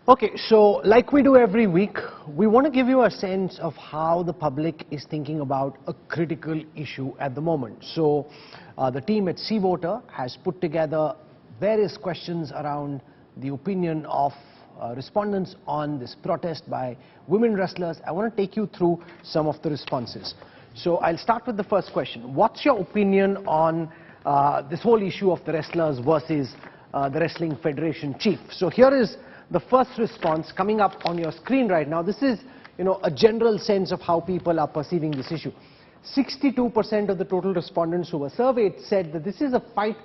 Okay, so like we do every week, we want to give you a sense of how the public is thinking about a critical issue at the moment. So the team at Sea Voter has put together various questions around the opinion of respondents on this protest by women wrestlers. I want to take you through some of the responses. So I'll start with the first question. What's your opinion on this whole issue of the wrestlers versus the Wrestling Federation chief? So here is the first response coming up on your screen right now. This is, a general sense of how people are perceiving this issue. 62% of the total respondents who were surveyed said that this is a fight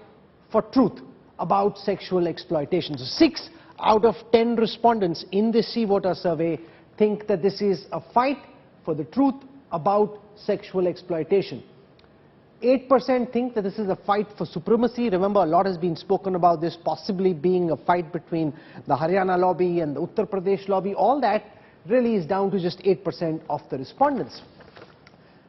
for truth about sexual exploitation. So 6 out of 10 respondents in this Sea Voter survey think that this is a fight for the truth about sexual exploitation. 8% think that this is a fight for supremacy. Remember, a lot has been spoken about this possibly being a fight between the Haryana lobby and the Uttar Pradesh lobby. All that really is down to just 8% of the respondents.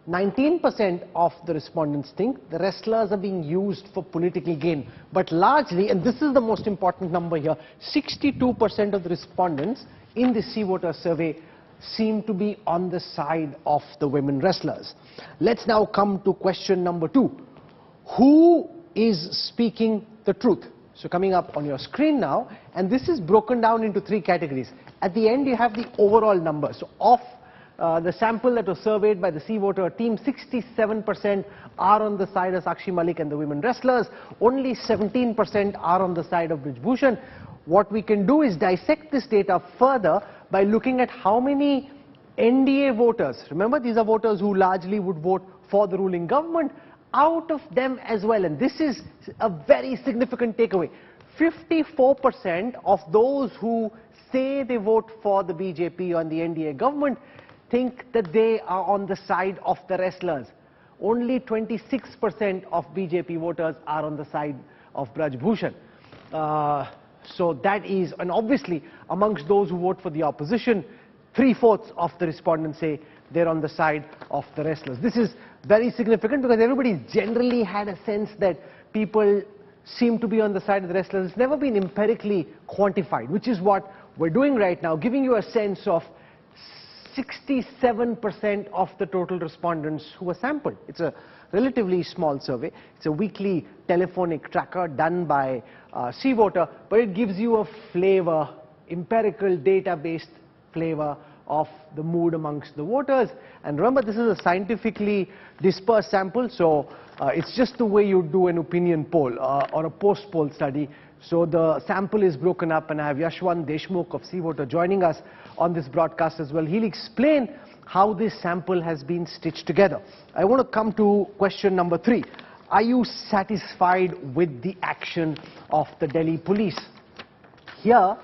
19% of the respondents think the wrestlers are being used for political gain. But largely, and this is the most important number here, 62% of the respondents in the Sea Voter survey seem to be on the side of the women wrestlers. Let's now come to question number 2. Who is speaking the truth? So coming up on your screen now, and this is broken down into 3 categories. At the end you have the overall number. So of the sample that was surveyed by the Sea Voter team, 67% are on the side of Sakshi Malik and the women wrestlers. Only 17% are on the side of Brij Bhushan. What we can do is dissect this data further by looking at how many NDA voters, remember these are voters who largely would vote for the ruling government, out of them as well, and this is a very significant takeaway, 54% of those who say they vote for the BJP or the NDA government think that they are on the side of the wrestlers. Only 26% of BJP voters are on the side of Brij Bhushan. So that is, and obviously amongst those who vote for the opposition, 3/4 of the respondents say they're on the side of the wrestlers. This is very significant because everybody generally had a sense that people seem to be on the side of the wrestlers. It's never been empirically quantified, which is what we're doing right now, giving you a sense of 67% of the total respondents who were sampled. It's a relatively small survey. It's a weekly telephonic tracker done by Sea Voter, but it gives you a flavor, empirical data-based flavor of the mood amongst the voters. And remember, this is a scientifically dispersed sample, so it's just the way you do an opinion poll or a post-poll study. So the sample is broken up, and I have Yashwant Deshmukh of Sea Voter joining us on this broadcast as well. He'll explain how this sample has been stitched together. I want to come to question number 3. Are you satisfied with the action of the Delhi police? Here,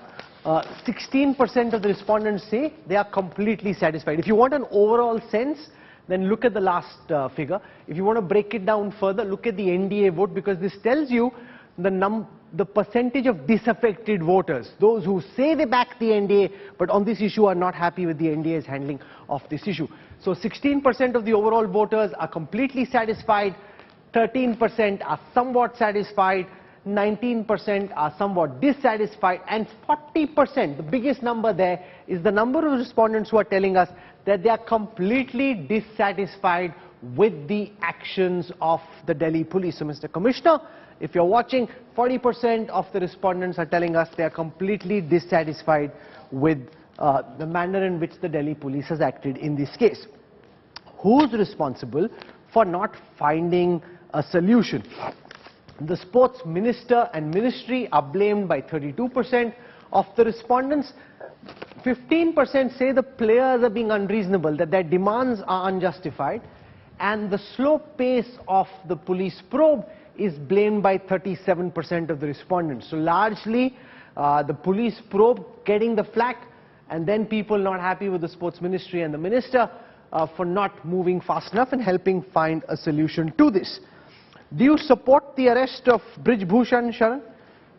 16% of the respondents say they are completely satisfied. If you want an overall sense, then look at the last figure. If you want to break it down further, look at the NDA vote, because this tells you the percentage of disaffected voters, those who say they back the NDA but on this issue are not happy with the NDA's handling of this issue. So 16% of the overall voters are completely satisfied, 13% are somewhat satisfied, 19% are somewhat dissatisfied, and 40%, the biggest number there, is the number of respondents who are telling us that they are completely dissatisfied with the actions of the Delhi police. So Mr. Commissioner, if you're watching, 40% of the respondents are telling us they are completely dissatisfied with the manner in which the Delhi police has acted in this case. Who's responsible for not finding a solution? The sports minister and ministry are blamed by 32% of the respondents. 15% say the players are being unreasonable, that their demands are unjustified, and the slow pace of the police probe is blamed by 37% of the respondents. So largely the police probe getting the flack, and then people not happy with the sports ministry and the minister for not moving fast enough and helping find a solution to this. Do you support the arrest of Brij Bhushan, Sharan?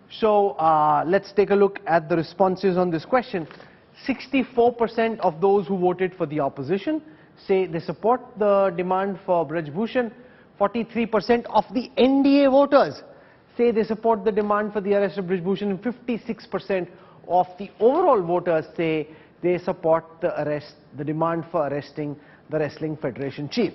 So let's take a look at the responses on this question. 64% of those who voted for the opposition say they support the demand for Brij Bhushan. 43% of the NDA voters say they support the demand for the arrest of Brij Bhushan, and 56% of the overall voters say they support the demand for arresting the Wrestling Federation chief.